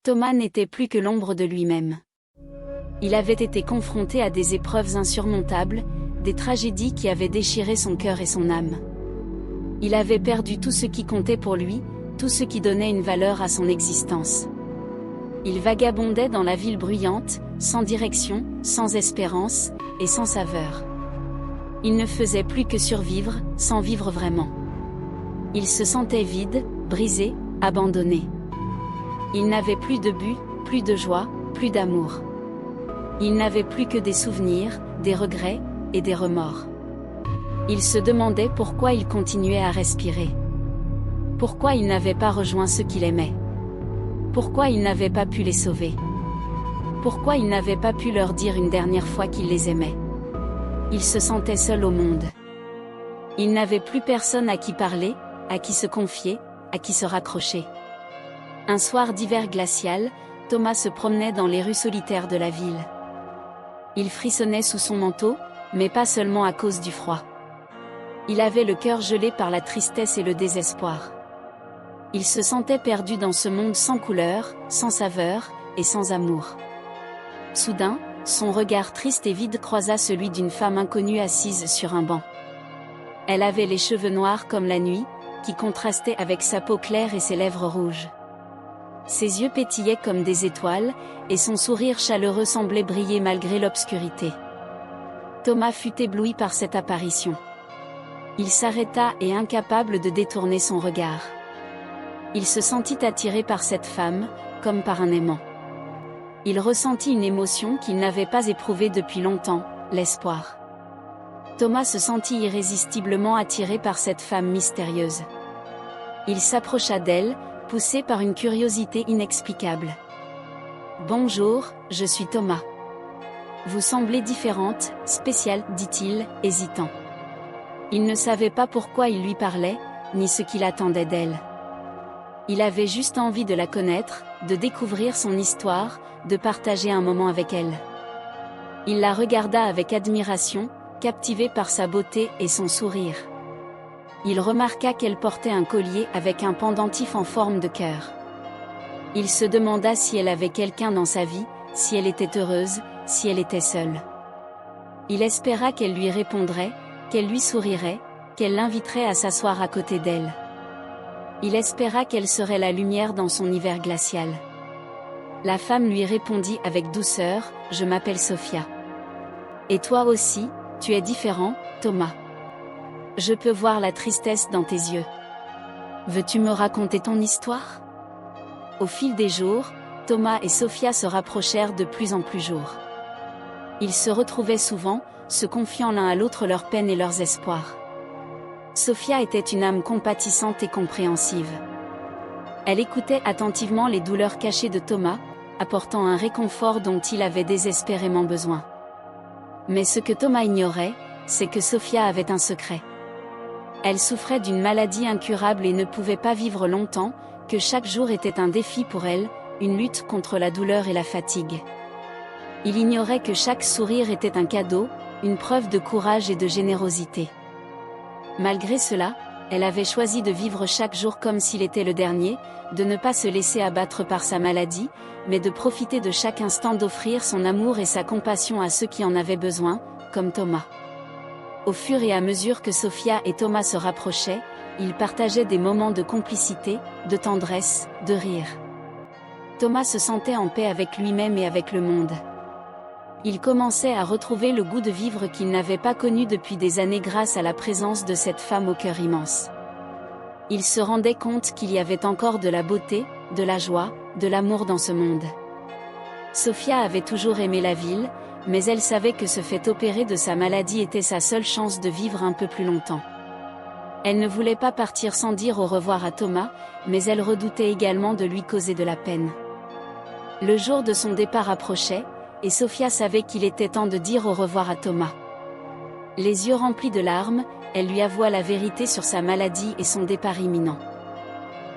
Thomas n'était plus que l'ombre de lui-même. Il avait été confronté à des épreuves insurmontables, des tragédies qui avaient déchiré son cœur et son âme. Il avait perdu tout ce qui comptait pour lui, tout ce qui donnait une valeur à son existence. Il vagabondait dans la ville bruyante, sans direction, sans espérance, et sans saveur. Il ne faisait plus que survivre, sans vivre vraiment. Il se sentait vide, brisé, abandonné. Il n'avait plus de but, plus de joie, plus d'amour. Il n'avait plus que des souvenirs, des regrets, et des remords. Il se demandait pourquoi il continuait à respirer. Pourquoi il n'avait pas rejoint ceux qu'il aimait. Pourquoi il n'avait pas pu les sauver. Pourquoi il n'avait pas pu leur dire une dernière fois qu'il les aimait. Il se sentait seul au monde. Il n'avait plus personne à qui parler, à qui se confier, à qui se raccrocher. Un soir d'hiver glacial, Thomas se promenait dans les rues solitaires de la ville. Il frissonnait sous son manteau, mais pas seulement à cause du froid. Il avait le cœur gelé par la tristesse et le désespoir. Il se sentait perdu dans ce monde sans couleur, sans saveur, et sans amour. Soudain, son regard triste et vide croisa celui d'une femme inconnue assise sur un banc. Elle avait les cheveux noirs comme la nuit, qui contrastaient avec sa peau claire et ses lèvres rouges. Ses yeux pétillaient comme des étoiles, et son sourire chaleureux semblait briller malgré l'obscurité. Thomas fut ébloui par cette apparition. Il s'arrêta et incapable de détourner son regard. Il se sentit attiré par cette femme, comme par un aimant. Il ressentit une émotion qu'il n'avait pas éprouvée depuis longtemps, l'espoir. Thomas se sentit irrésistiblement attiré par cette femme mystérieuse. Il s'approcha d'elle, poussé par une curiosité inexplicable. « Bonjour, je suis Thomas. Vous semblez différente, spéciale, dit-il, hésitant. Il ne savait pas pourquoi il lui parlait, ni ce qu'il attendait d'elle. Il avait juste envie de la connaître, de découvrir son histoire, de partager un moment avec elle. Il la regarda avec admiration, captivé par sa beauté et son sourire. Il remarqua qu'elle portait un collier avec un pendentif en forme de cœur. Il se demanda si elle avait quelqu'un dans sa vie, si elle était heureuse, si elle était seule. Il espéra qu'elle lui répondrait, qu'elle lui sourirait, qu'elle l'inviterait à s'asseoir à côté d'elle. Il espéra qu'elle serait la lumière dans son hiver glacial. La femme lui répondit avec douceur, « Je m'appelle Sophia. Et toi aussi, tu es différent, Thomas. Je peux voir la tristesse dans tes yeux. Veux-tu me raconter ton histoire ?» Au fil des jours, Thomas et Sophia se rapprochèrent de plus en plus jour. Ils se retrouvaient souvent, se confiant l'un à l'autre leurs peines et leurs espoirs. Sophia était une âme compatissante et compréhensive. Elle écoutait attentivement les douleurs cachées de Thomas, apportant un réconfort dont il avait désespérément besoin. Mais ce que Thomas ignorait, c'est que Sophia avait un secret. Elle souffrait d'une maladie incurable et ne pouvait pas vivre longtemps, que chaque jour était un défi pour elle, une lutte contre la douleur et la fatigue. Il ignorait que chaque sourire était un cadeau, une preuve de courage et de générosité. Malgré cela, elle avait choisi de vivre chaque jour comme s'il était le dernier, de ne pas se laisser abattre par sa maladie, mais de profiter de chaque instant d'offrir son amour et sa compassion à ceux qui en avaient besoin, comme Thomas. Au fur et à mesure que Sophia et Thomas se rapprochaient, ils partageaient des moments de complicité, de tendresse, de rire. Thomas se sentait en paix avec lui-même et avec le monde. Il commençait à retrouver le goût de vivre qu'il n'avait pas connu depuis des années grâce à la présence de cette femme au cœur immense. Il se rendait compte qu'il y avait encore de la beauté, de la joie, de l'amour dans ce monde. Sophia avait toujours aimé la ville, mais elle savait que se fait opérer de sa maladie était sa seule chance de vivre un peu plus longtemps. Elle ne voulait pas partir sans dire au revoir à Thomas, mais elle redoutait également de lui causer de la peine. Le jour de son départ approchait, et Sophia savait qu'il était temps de dire au revoir à Thomas. Les yeux remplis de larmes, elle lui avoua la vérité sur sa maladie et son départ imminent.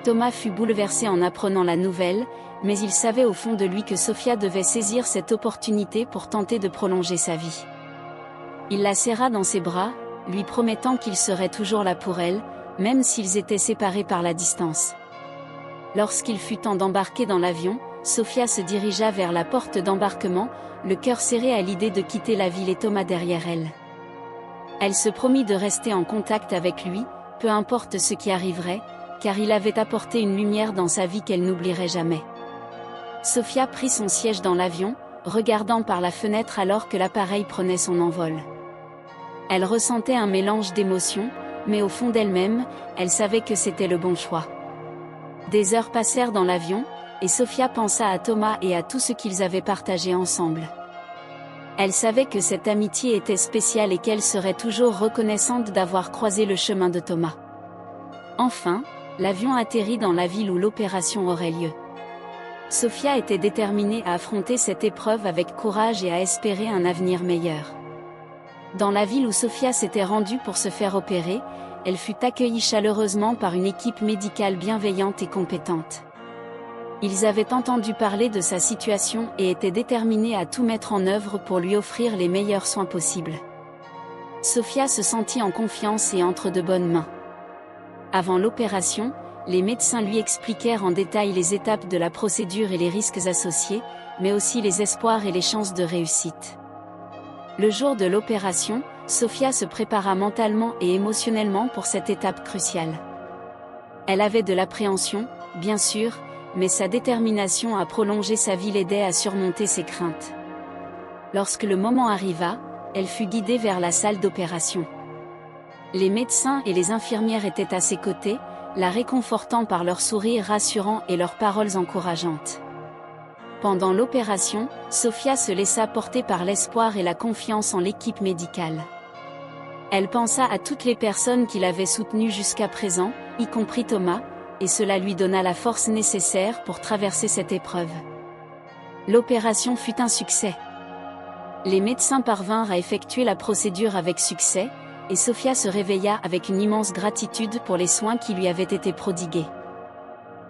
Thomas fut bouleversé en apprenant la nouvelle, mais il savait au fond de lui que Sophia devait saisir cette opportunité pour tenter de prolonger sa vie. Il la serra dans ses bras, lui promettant qu'il serait toujours là pour elle, même s'ils étaient séparés par la distance. Lorsqu'il fut temps d'embarquer dans l'avion, Sophia se dirigea vers la porte d'embarquement, le cœur serré à l'idée de quitter la ville et Thomas derrière elle. Elle se promit de rester en contact avec lui, peu importe ce qui arriverait, car il avait apporté une lumière dans sa vie qu'elle n'oublierait jamais. Sophia prit son siège dans l'avion, regardant par la fenêtre alors que l'appareil prenait son envol. Elle ressentait un mélange d'émotions, mais au fond d'elle-même, elle savait que c'était le bon choix. Des heures passèrent dans l'avion, et Sophia pensa à Thomas et à tout ce qu'ils avaient partagé ensemble. Elle savait que cette amitié était spéciale et qu'elle serait toujours reconnaissante d'avoir croisé le chemin de Thomas. Enfin, l'avion atterrit dans la ville où l'opération aurait lieu. Sophia était déterminée à affronter cette épreuve avec courage et à espérer un avenir meilleur. Dans la ville où Sophia s'était rendue pour se faire opérer, elle fut accueillie chaleureusement par une équipe médicale bienveillante et compétente. Ils avaient entendu parler de sa situation et étaient déterminés à tout mettre en œuvre pour lui offrir les meilleurs soins possibles. Sophia se sentit en confiance et entre de bonnes mains. Avant l'opération, les médecins lui expliquèrent en détail les étapes de la procédure et les risques associés, mais aussi les espoirs et les chances de réussite. Le jour de l'opération, Sophia se prépara mentalement et émotionnellement pour cette étape cruciale. Elle avait de l'appréhension, bien sûr, mais sa détermination à prolonger sa vie l'aidait à surmonter ses craintes. Lorsque le moment arriva, elle fut guidée vers la salle d'opération. Les médecins et les infirmières étaient à ses côtés, la réconfortant par leurs sourires rassurants et leurs paroles encourageantes. Pendant l'opération, Sophia se laissa porter par l'espoir et la confiance en l'équipe médicale. Elle pensa à toutes les personnes qui l'avaient soutenue jusqu'à présent, y compris Thomas, et cela lui donna la force nécessaire pour traverser cette épreuve. L'opération fut un succès. Les médecins parvinrent à effectuer la procédure avec succès, et Sophia se réveilla avec une immense gratitude pour les soins qui lui avaient été prodigués.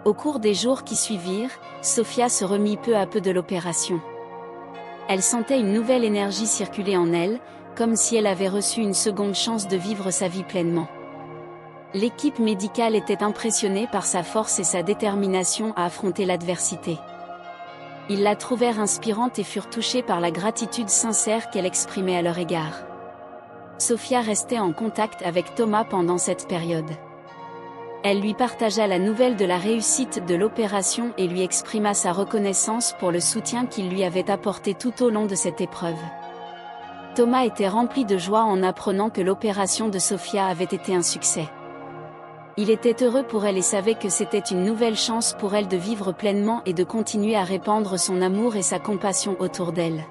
Au cours des jours qui suivirent, Sophia se remit peu à peu de l'opération. Elle sentait une nouvelle énergie circuler en elle, comme si elle avait reçu une seconde chance de vivre sa vie pleinement. L'équipe médicale était impressionnée par sa force et sa détermination à affronter l'adversité. Ils la trouvèrent inspirante et furent touchés par la gratitude sincère qu'elle exprimait à leur égard. Sophia restait en contact avec Thomas pendant cette période. Elle lui partagea la nouvelle de la réussite de l'opération et lui exprima sa reconnaissance pour le soutien qu'il lui avait apporté tout au long de cette épreuve. Thomas était rempli de joie en apprenant que l'opération de Sophia avait été un succès. Il était heureux pour elle et savait que c'était une nouvelle chance pour elle de vivre pleinement et de continuer à répandre son amour et sa compassion autour d'elle.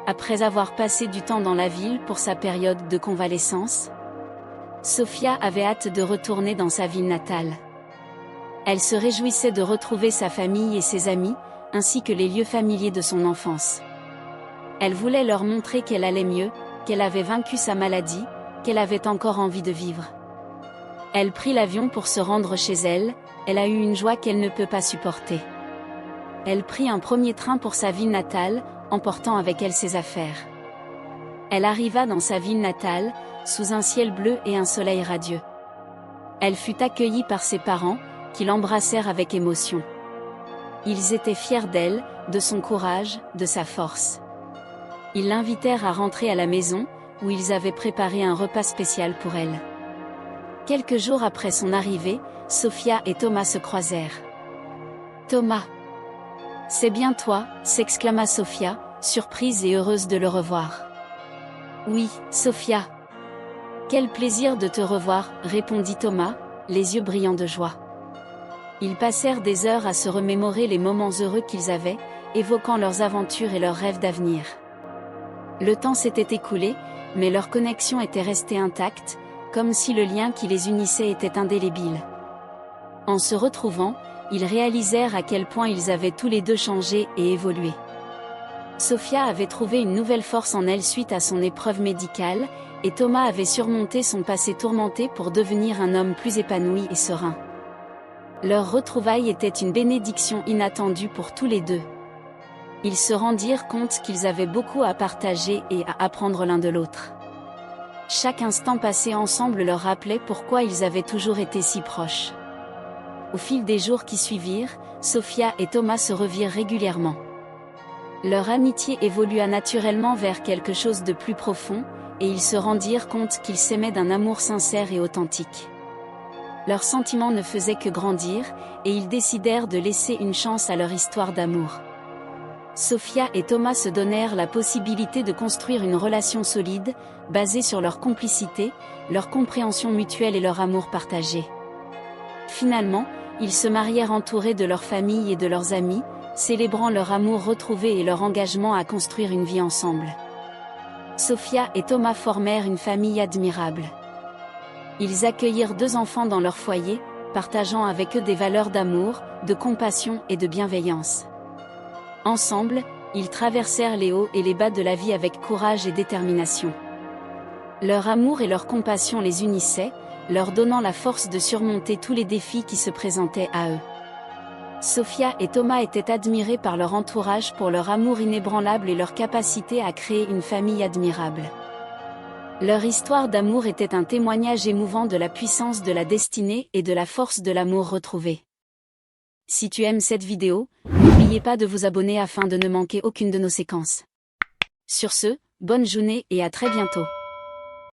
Après avoir passé du temps dans la ville pour sa période de convalescence, Sophia avait hâte de retourner dans sa ville natale. Elle se réjouissait de retrouver sa famille et ses amis, ainsi que les lieux familiers de son enfance. Elle voulait leur montrer qu'elle allait mieux, qu'elle avait vaincu sa maladie, qu'elle avait encore envie de vivre. Elle prit l'avion pour se rendre chez elle, elle a eu une joie qu'elle ne peut pas supporter. Elle prit un premier train pour sa ville natale, emportant avec elle ses affaires. Elle arriva dans sa ville natale, sous un ciel bleu et un soleil radieux. Elle fut accueillie par ses parents, qui l'embrassèrent avec émotion. Ils étaient fiers d'elle, de son courage, de sa force. Ils l'invitèrent à rentrer à la maison, où ils avaient préparé un repas spécial pour elle. Quelques jours après son arrivée, Sophia et Thomas se croisèrent. « Thomas! C'est bien toi » s'exclama Sophia, surprise et heureuse de le revoir. « Oui, Sophia. Quel plaisir de te revoir » répondit Thomas, les yeux brillants de joie. Ils passèrent des heures à se remémorer les moments heureux qu'ils avaient, évoquant leurs aventures et leurs rêves d'avenir. Le temps s'était écoulé, mais leur connexion était restée intacte, comme si le lien qui les unissait était indélébile. En se retrouvant, ils réalisèrent à quel point ils avaient tous les deux changé et évolué. Sophia avait trouvé une nouvelle force en elle suite à son épreuve médicale, et Thomas avait surmonté son passé tourmenté pour devenir un homme plus épanoui et serein. Leur retrouvaille était une bénédiction inattendue pour tous les deux. Ils se rendirent compte qu'ils avaient beaucoup à partager et à apprendre l'un de l'autre. Chaque instant passé ensemble leur rappelait pourquoi ils avaient toujours été si proches. Au fil des jours qui suivirent, Sophia et Thomas se revirent régulièrement. Leur amitié évolua naturellement vers quelque chose de plus profond, et ils se rendirent compte qu'ils s'aimaient d'un amour sincère et authentique. Leurs sentiments ne faisaient que grandir, et ils décidèrent de laisser une chance à leur histoire d'amour. Sophia et Thomas se donnèrent la possibilité de construire une relation solide, basée sur leur complicité, leur compréhension mutuelle et leur amour partagé. Finalement, ils se marièrent entourés de leur famille et de leurs amis, célébrant leur amour retrouvé et leur engagement à construire une vie ensemble. Sophia et Thomas formèrent une famille admirable. Ils accueillirent 2 enfants dans leur foyer, partageant avec eux des valeurs d'amour, de compassion et de bienveillance. Ensemble, ils traversèrent les hauts et les bas de la vie avec courage et détermination. Leur amour et leur compassion les unissaient, leur donnant la force de surmonter tous les défis qui se présentaient à eux. Sophia et Thomas étaient admirés par leur entourage pour leur amour inébranlable et leur capacité à créer une famille admirable. Leur histoire d'amour était un témoignage émouvant de la puissance de la destinée et de la force de l'amour retrouvé. Si tu aimes cette vidéo, n'oubliez pas de vous abonner afin de ne manquer aucune de nos séquences. Sur ce, bonne journée et à très bientôt.